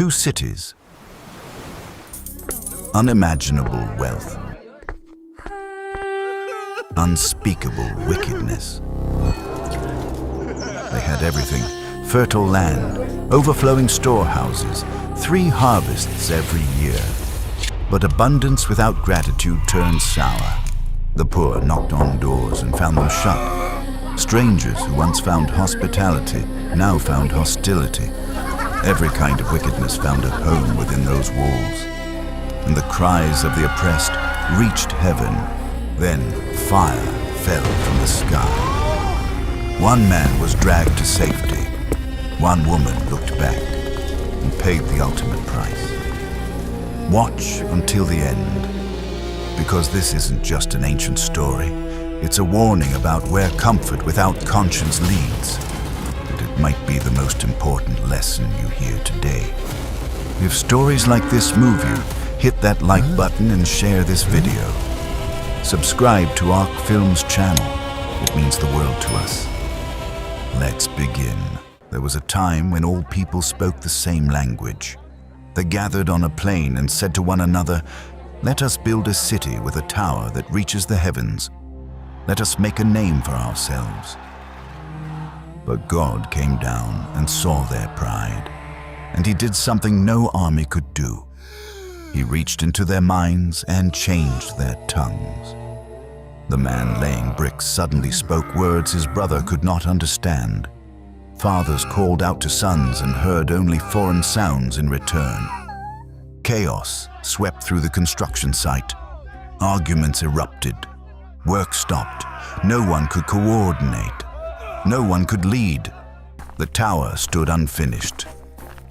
Two cities, unimaginable wealth, unspeakable wickedness. They had everything: fertile land, overflowing storehouses, 3 harvests every year. But abundance without gratitude turned sour. The poor knocked on doors and found them shut. Strangers who once found hospitality now found hostility. Every kind of wickedness found a home within those walls. And the cries of the oppressed reached heaven. Then fire fell from the sky. One man was dragged to safety. One woman looked back and paid the ultimate price. Watch until the end, because this isn't just an ancient story. It's a warning about where comfort without conscience leads. And it might be the most important lesson you hear today. If stories like this move you, hit that like button and share this video. Subscribe to Arc Films channel. It means the world to us. Let's begin. There was a time when all people spoke the same language. They gathered on a plain and said to one another, "Let us build a city with a tower that reaches the heavens. Let us make a name for ourselves." But God came down and saw their pride, and he did something no army could do. He reached into their minds and changed their tongues. The man laying bricks suddenly spoke words his brother could not understand. Fathers called out to sons and heard only foreign sounds in return. Chaos swept through the construction site. Arguments erupted. Work stopped. No one could coordinate. No one could lead. The tower stood unfinished,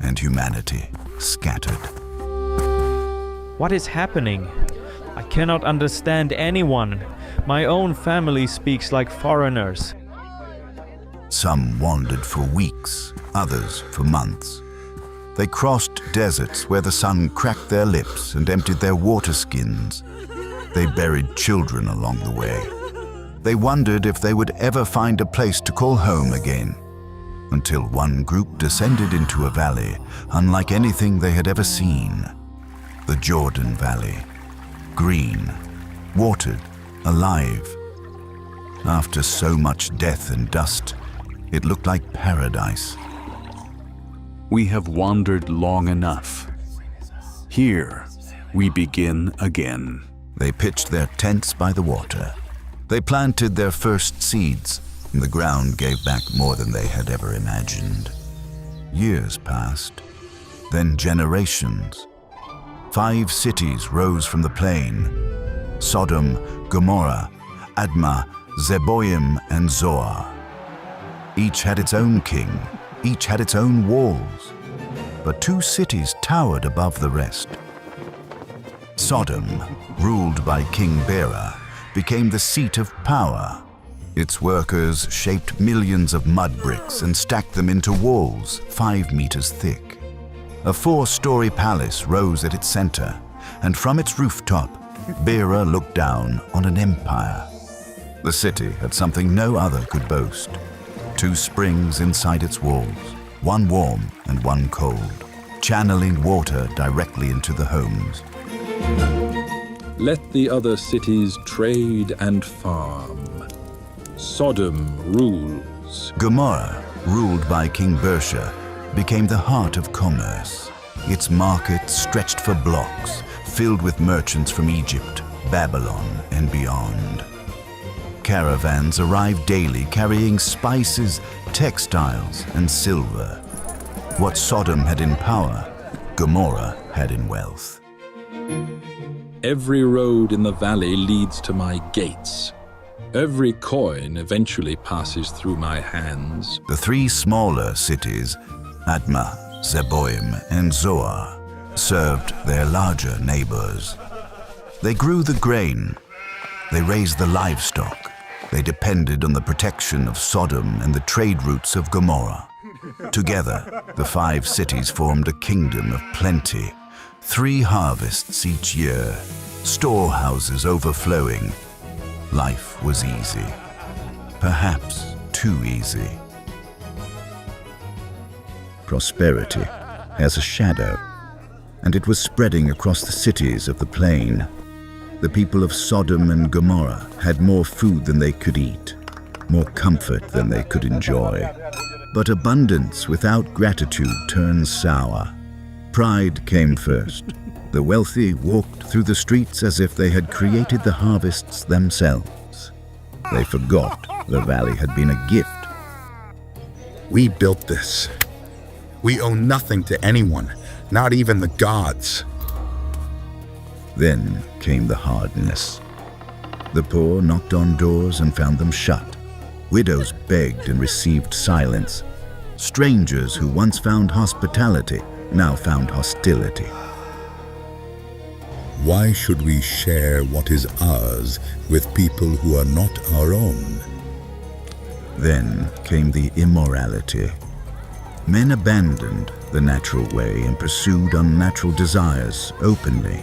and humanity scattered. What is happening? I cannot understand anyone. My own family speaks like foreigners. Some wandered for weeks, others for months. They crossed deserts where the sun cracked their lips and emptied their water skins. They buried children along the way. They wondered if they would ever find a place to call home again, until one group descended into a valley unlike anything they had ever seen. The Jordan Valley. Green, watered, alive. After so much death and dust, it looked like paradise. We have wandered long enough. Here, we begin again. They pitched their tents by the water. They planted their first seeds, and the ground gave back more than they had ever imagined. Years passed, then generations. 5 cities rose from the plain: Sodom, Gomorrah, Admah, Zeboim, and Zoar. Each had its own king, each had its own walls, but 2 cities towered above the rest. Sodom, ruled by King Bera, became the seat of power. Its workers shaped millions of mud bricks and stacked them into walls 5 meters thick. A 4-story palace rose at its center, and from its rooftop, Bera looked down on an empire. The city had something no other could boast: 2 springs inside its walls, one warm and one cold, channeling water directly into the homes. Let the other cities trade and farm. Sodom rules. Gomorrah, ruled by King Bersha, became the heart of commerce. Its market stretched for blocks, filled with merchants from Egypt, Babylon, and beyond. Caravans arrived daily carrying spices, textiles, and silver. What Sodom had in power, Gomorrah had in wealth. Every road in the valley leads to my gates. Every coin eventually passes through my hands. The 3 smaller cities, Admah, Zeboim, and Zoar, served their larger neighbors. They grew the grain. They raised the livestock. They depended on the protection of Sodom and the trade routes of Gomorrah. Together, the 5 cities formed a kingdom of plenty. 3 harvests each year, storehouses overflowing. Life was easy. Perhaps too easy. Prosperity as a shadow, and it was spreading across the cities of the plain. The people of Sodom and Gomorrah had more food than they could eat, more comfort than they could enjoy. But abundance without gratitude turns sour. Pride came first. The wealthy walked through the streets as if they had created the harvests themselves. They forgot the valley had been a gift. We built this. We owe nothing to anyone, not even the gods. Then came the hardness. The poor knocked on doors and found them shut. Widows begged and received silence. Strangers who once found hospitality now found hostility. Why should we share what is ours with people who are not our own? Then came the immorality. Men abandoned the natural way and pursued unnatural desires openly.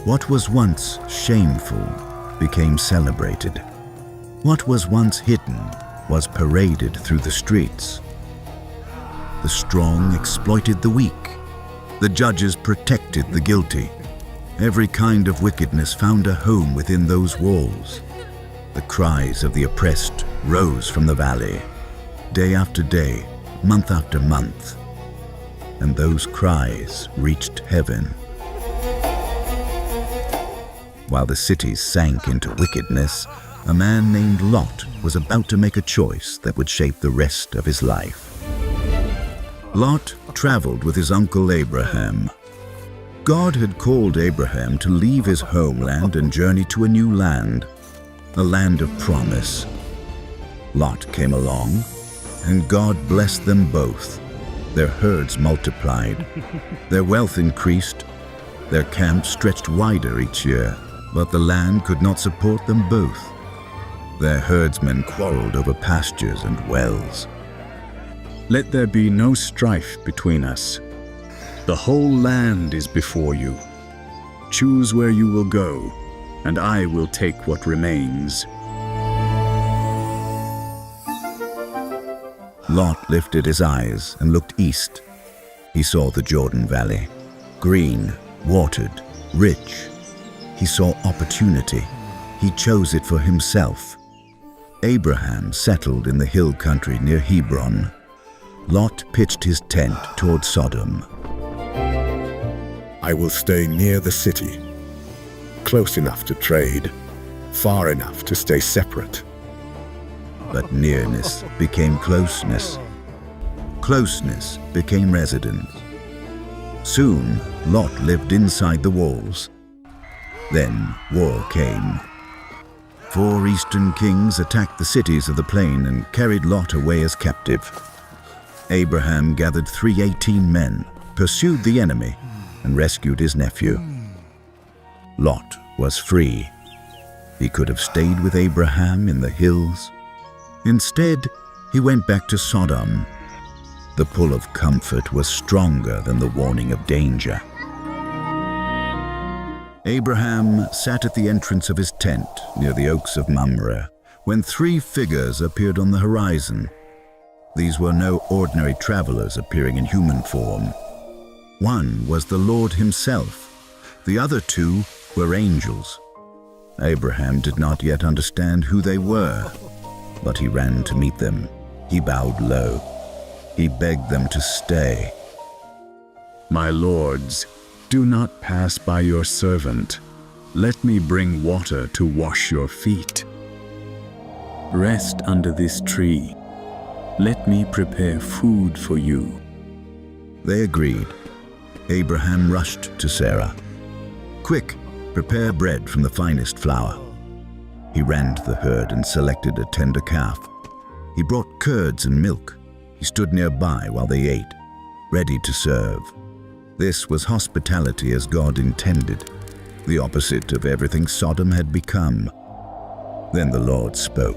What was once shameful became celebrated. What was once hidden was paraded through the streets. The strong exploited the weak. The judges protected the guilty. Every kind of wickedness found a home within those walls. The cries of the oppressed rose from the valley, day after day, month after month, and those cries reached heaven. While the cities sank into wickedness, a man named Lot was about to make a choice that would shape the rest of his life. Lot traveled with his uncle Abraham. God had called Abraham to leave his homeland and journey to a new land, a land of promise. Lot came along, and God blessed them both. Their herds multiplied, their wealth increased, their camps stretched wider each year, but the land could not support them both. Their herdsmen quarreled over pastures and wells. Let there be no strife between us. The whole land is before you. Choose where you will go, and I will take what remains. Lot lifted his eyes and looked east. He saw the Jordan Valley, green, watered, rich. He saw opportunity. He chose it for himself. Abraham settled in the hill country near Hebron. Lot pitched his tent toward Sodom. I will stay near the city, close enough to trade, far enough to stay separate. But nearness became closeness. Closeness became residence. Soon, Lot lived inside the walls. Then war came. 4 eastern kings attacked the cities of the plain and carried Lot away as captive. Abraham gathered 318 men, pursued the enemy, and rescued his nephew. Lot was free. He could have stayed with Abraham in the hills. Instead, he went back to Sodom. The pull of comfort was stronger than the warning of danger. Abraham sat at the entrance of his tent near the oaks of Mamre when 3 figures appeared on the horizon. These were no ordinary travelers appearing in human form. One was the Lord himself. The other 2 were angels. Abraham did not yet understand who they were, but he ran to meet them. He bowed low. He begged them to stay. My lords, do not pass by your servant. Let me bring water to wash your feet. Rest under this tree. Let me prepare food for you. They agreed. Abraham rushed to Sarah. Quick, prepare bread from the finest flour. He ran to the herd and selected a tender calf. He brought curds and milk. He stood nearby while they ate, ready to serve. This was hospitality as God intended, the opposite of everything Sodom had become. Then the Lord spoke.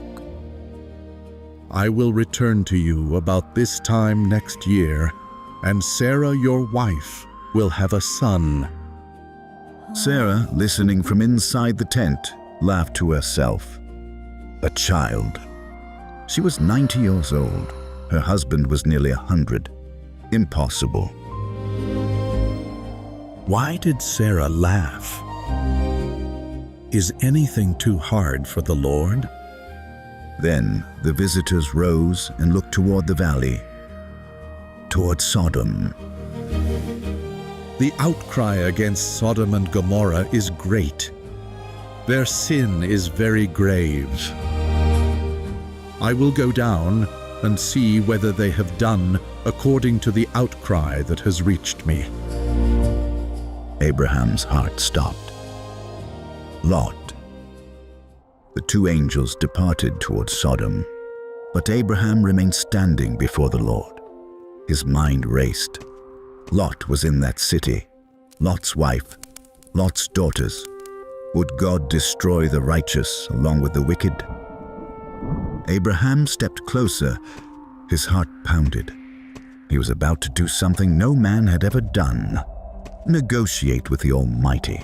I will return to you about this time next year, and Sarah, your wife, will have a son. Sarah, listening from inside the tent, laughed to herself. A child. She was 90 years old. Her husband was nearly 100. Impossible. Why did Sarah laugh? Is anything too hard for the Lord? Then the visitors rose and looked toward the valley, toward Sodom. The outcry against Sodom and Gomorrah is great. Their sin is very grave. I will go down and see whether they have done according to the outcry that has reached me. Abraham's heart stopped. Lot. The two angels departed toward Sodom, but Abraham remained standing before the Lord. His mind raced. Lot was in that city, Lot's wife, Lot's daughters. Would God destroy the righteous along with the wicked? Abraham stepped closer. His heart pounded. He was about to do something no man had ever done: negotiate with the Almighty.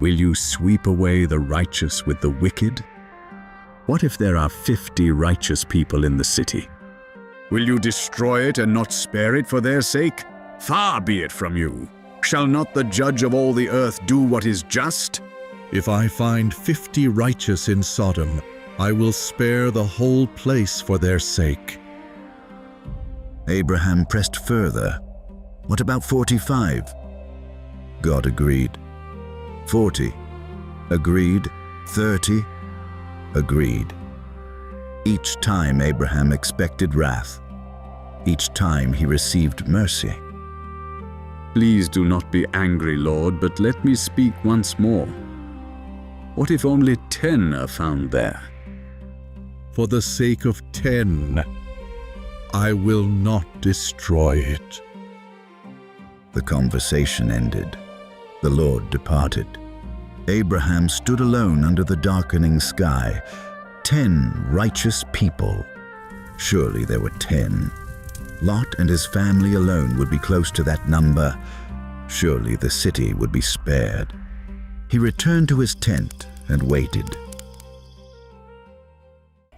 Will you sweep away the righteous with the wicked? What if there are 50 righteous people in the city? Will you destroy it and not spare it for their sake? Far be it from you. Shall not the judge of all the earth do what is just? If I find 50 righteous in Sodom, I will spare the whole place for their sake. Abraham pressed further. What about 45? God agreed. 40. Agreed. 30. Agreed. Each time Abraham expected wrath. Each time he received mercy. Please do not be angry, Lord, but let me speak once more. What if only 10 are found there? For the sake of 10, I will not destroy it. The conversation ended. The Lord departed. Abraham stood alone under the darkening sky. 10 righteous people. Surely there were 10. Lot and his family alone would be close to that number. Surely the city would be spared. He returned to his tent and waited.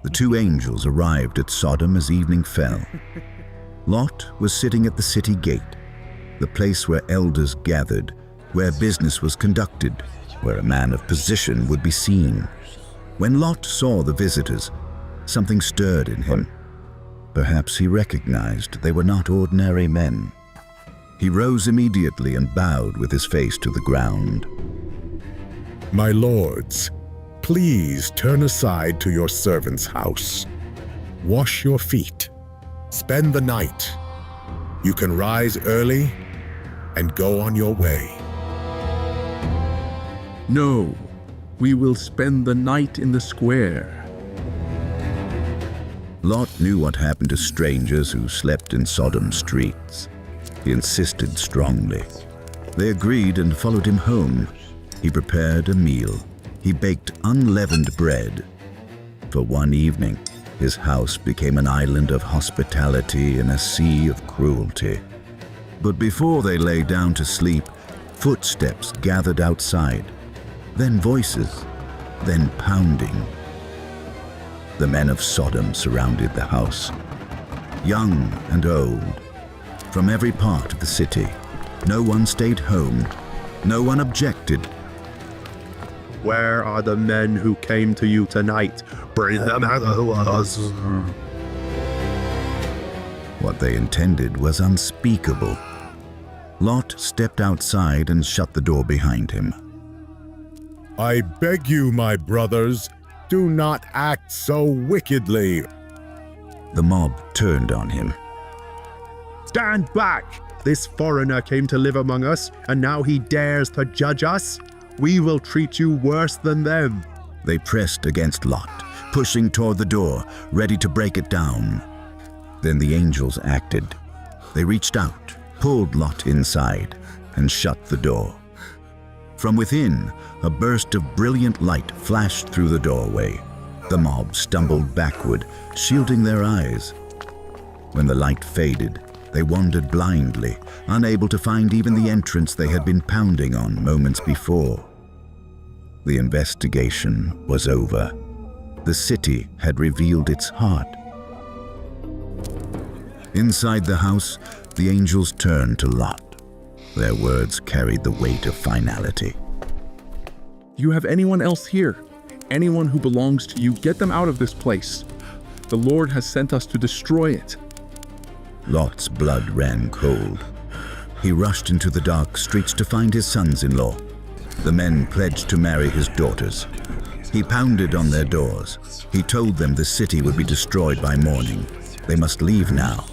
The two angels arrived at Sodom as evening fell. Lot was sitting at the city gate, the place where elders gathered, where business was conducted, where a man of position would be seen. When Lot saw the visitors, something stirred in him. Perhaps he recognized they were not ordinary men. He rose immediately and bowed with his face to the ground. My lords, please turn aside to your servant's house. Wash your feet. Spend the night. You can rise early and go on your way. No, we will spend the night in the square. Lot knew what happened to strangers who slept in Sodom's streets. He insisted strongly. They agreed and followed him home. He prepared a meal. He baked unleavened bread. For one evening, his house became an island of hospitality in a sea of cruelty. But before they lay down to sleep, footsteps gathered outside, then voices, then pounding. The men of Sodom surrounded the house, young and old, from every part of the city. No one stayed home. No one objected. Where are the men who came to you tonight? Bring them out to us. What they intended was unspeakable. Lot stepped outside and shut the door behind him. I beg you, my brothers, do not act so wickedly. The mob turned on him. Stand back! This foreigner came to live among us, and now he dares to judge us? We will treat you worse than them. They pressed against Lot, pushing toward the door, ready to break it down. Then the angels acted. They reached out, pulled Lot inside, and shut the door. From within, a burst of brilliant light flashed through the doorway. The mob stumbled backward, shielding their eyes. When the light faded, they wandered blindly, unable to find even the entrance they had been pounding on moments before. The investigation was over. The city had revealed its heart. Inside the house, the angels turned to Lot. Their words carried the weight of finality. Do you have anyone else here? Anyone who belongs to you, get them out of this place. The Lord has sent us to destroy it. Lot's blood ran cold. He rushed into the dark streets to find his sons-in-law. The men pledged to marry his daughters. He pounded on their doors. He told them the city would be destroyed by morning. They must leave now.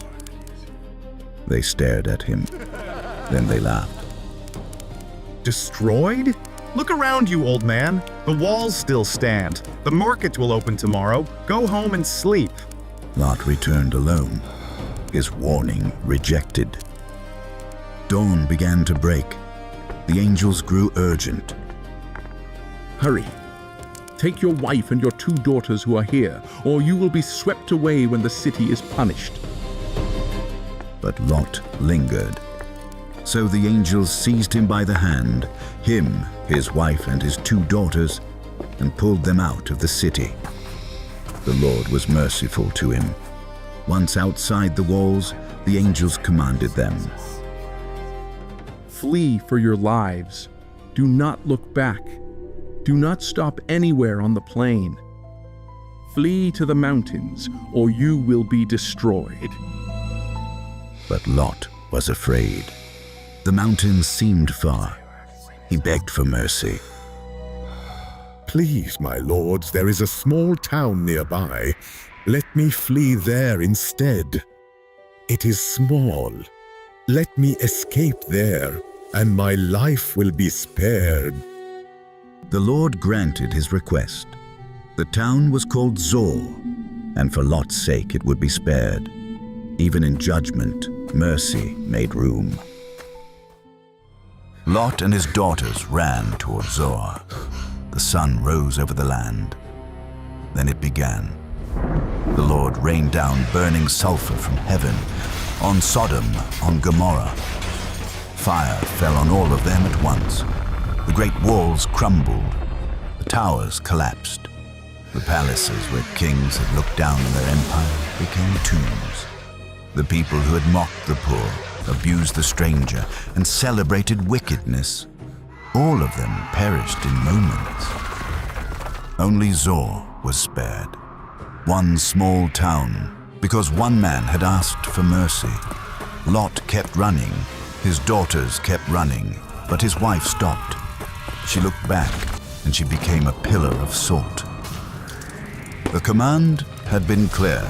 They stared at him. Then they laughed. Destroyed? Look around you, old man. The walls still stand. The market will open tomorrow. Go home and sleep. Lot returned alone, his warning rejected. Dawn began to break. The angels grew urgent. Hurry. Take your wife and your 2 daughters who are here, or you will be swept away when the city is punished. But Lot lingered. So the angels seized him by the hand, him, his wife, and his 2 daughters, and pulled them out of the city. The Lord was merciful to him. Once outside the walls, the angels commanded them. Flee for your lives. Do not look back. Do not stop anywhere on the plain. Flee to the mountains, or you will be destroyed. But Lot was afraid. The mountains seemed far. He begged for mercy. Please, my lords, there is a small town nearby. Let me flee there instead. It is small. Let me escape there, and my life will be spared. The Lord granted his request. The town was called Zor, and for Lot's sake it would be spared. Even in judgment, mercy made room. Lot and his daughters ran toward Zor. The sun rose over the land. Then it began. The Lord rained down burning sulfur from heaven on Sodom, on Gomorrah. Fire fell on all of them at once. The great walls crumbled. The towers collapsed. The palaces where kings had looked down on their empire became tombs. The people who had mocked the poor, abused the stranger, and celebrated wickedness, all of them perished in moments. Only Zor was spared. One small town, because one man had asked for mercy. Lot kept running. His daughters kept running, but his wife stopped. She looked back, and she became a pillar of salt. The command had been clear.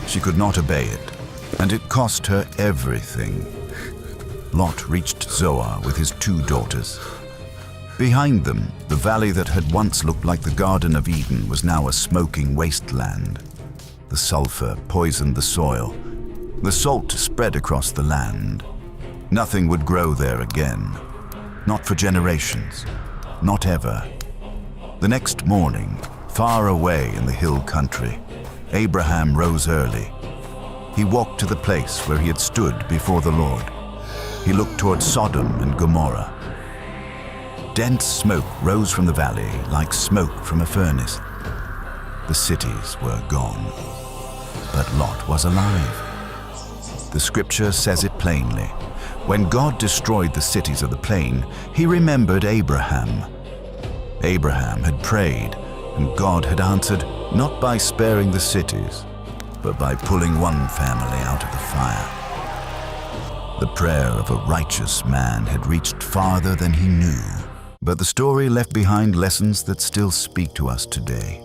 She could not obey it, and it cost her everything. Lot reached Zoar with his 2 daughters. Behind them, the valley that had once looked like the Garden of Eden was now a smoking wasteland. The sulfur poisoned the soil. The salt spread across the land. Nothing would grow there again. Not for generations. Not ever. The next morning, far away in the hill country, Abraham rose early. He walked to the place where he had stood before the Lord. He looked toward Sodom and Gomorrah. Dense smoke rose from the valley like smoke from a furnace. The cities were gone, but Lot was alive. The scripture says it plainly. When God destroyed the cities of the plain, he remembered Abraham. Abraham had prayed, and God had answered not by sparing the cities, but by pulling one family out of the fire. The prayer of a righteous man had reached farther than he knew, but the story left behind lessons that still speak to us today.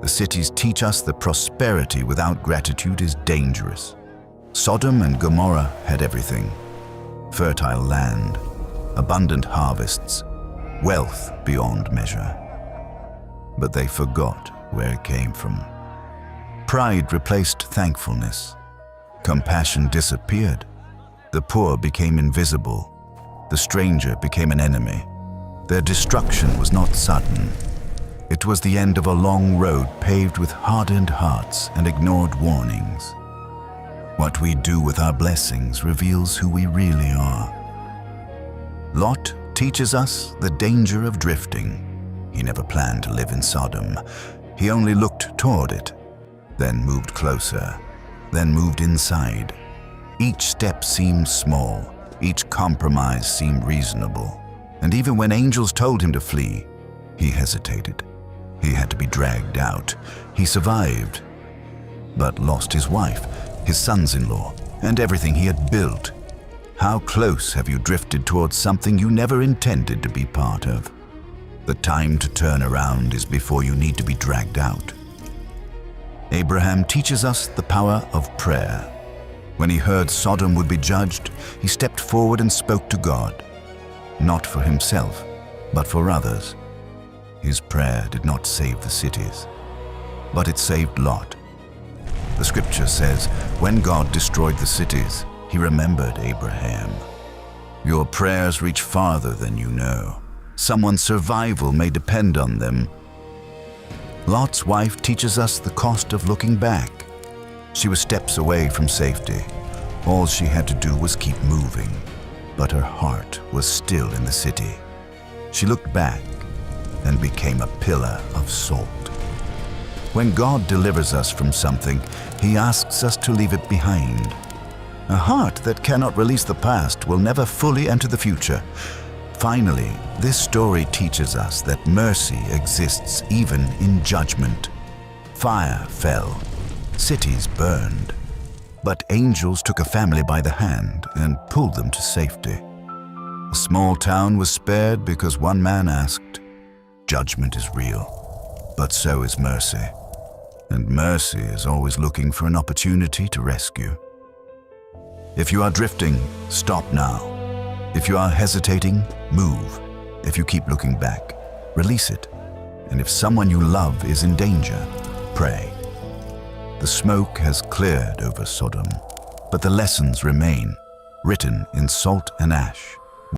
The cities teach us that prosperity without gratitude is dangerous. Sodom and Gomorrah had everything: fertile land, abundant harvests, wealth beyond measure. But they forgot where it came from. Pride replaced thankfulness. Compassion disappeared. The poor became invisible. The stranger became an enemy. Their destruction was not sudden. It was the end of a long road paved with hardened hearts and ignored warnings. What we do with our blessings reveals who we really are. Lot teaches us the danger of drifting. He never planned to live in Sodom. He only looked toward it, then moved closer, then moved inside. Each step seemed small, Each compromise seemed reasonable, and even when angels told him to flee, he hesitated. He had to be dragged out. He survived, but lost his wife, his sons-in-law, and everything he had built. How close have you drifted towards something you never intended to be part of? The time to turn around is before you need to be dragged out. Abraham teaches us the power of prayer. When he heard Sodom would be judged, he stepped forward and spoke to God, not for himself, but for others. His prayer did not save the cities, but it saved Lot. The scripture says, when God destroyed the cities, he remembered Abraham. Your prayers reach farther than you know. Someone's survival may depend on them. Lot's wife teaches us the cost of looking back. She was steps away from safety. All she had to do was keep moving, but her heart was still in the city. She looked back and became a pillar of salt. When God delivers us from something, he asks us to leave it behind. A heart that cannot release the past will never fully enter the future. Finally, this story teaches us that mercy exists even in judgment. Fire fell, cities burned, but angels took a family by the hand and pulled them to safety. A small town was spared because one man asked. Judgment is real, but so is mercy. And mercy is always looking for an opportunity to rescue. If you are drifting, stop now. If you are hesitating, move. If you keep looking back, release it. And if someone you love is in danger, pray. The smoke has cleared over Sodom, but the lessons remain, written in salt and ash.